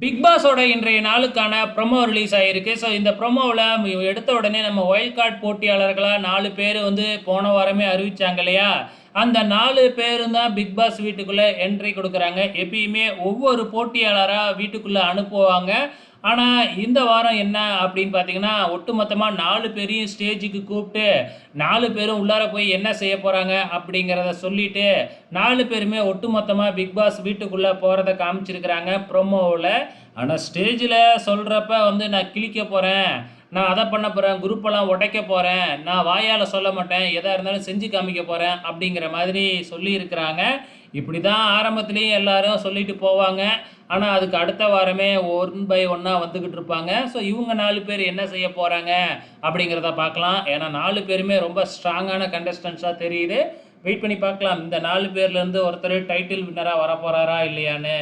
Big பாஸோட இன்றைய நாளுக்கான promo release ஆயிருக்கு. ஸோ இந்த ப்ரொமோவில் எடுத்த உடனே நம்ம வைல்ட் கார்ட் போட்டியாளர்களா 4 பேர் வந்து போன வாரமே அறிவிச்சாங்க இல்லையா? அந்த 4 பேரும் தான் பிக் பாஸ் வீட்டுக்குள்ள என்ட்ரி குடுக்குறாங்க. எப்பயுமே ஒவ்வொரு போட்டியாளரா வீட்டுக்குள்ள அனுப்புவாங்க. ஆனா, இந்த வாரம் என்ன அப்படின்னு பார்த்தீங்கன்னா, ஒட்டுமொத்தமா 4 பேரையும் ஸ்டேஜுக்கு கூப்ட்டு 4 பேரும் உள்ளார போய் என்ன செய்ய போறாங்க அப்படிங்கிறத சொல்லிட்டு, 4 பேருமே ஒட்டுமொத்தமா பிக் பாஸ் வீட்டுக்குள்ள போறத காமிச்சிருக்கிறாங்க ப்ரொமோவுல. ஆனா, ஸ்டேஜ்ல சொல்றப்ப வந்து நான் கிழிக்க போறேன், நான் அத பண்ண போறேன், குரூப்பெல்லாம் உடைக்க போறேன், நான் வாயால சொல்ல மாட்டேன், எதா இருந்தாலும் செஞ்சு காமிக்க போறேன் அப்படிங்கிற மாதிரி சொல்லியிருக்கிறாங்க. இப்படி தான் ஆரம்பத்திலேயே எல்லாரும் சொல்லிட்டு போவாங்க. ஆனா, அதுக்கு அடுத்த வாரமே ஒன் பை ஒன்னா வந்துகிட்டு இருப்பாங்க. ஸோ இவங்க 4 பேர் என்ன செய்ய போறாங்க அப்படிங்கிறத பார்க்கலாம். ஏன்னா 4 பேருமே ரொம்ப ஸ்ட்ராங்கான கண்டஸ்டன்ட்ஸா தெரியுது. வெயிட் பண்ணி பார்க்கலாம். இந்த 4 பேர்லேருந்து ஒருத்தர் டைட்டில் வின்னரா வரப்போறாரா இல்லையான்னு.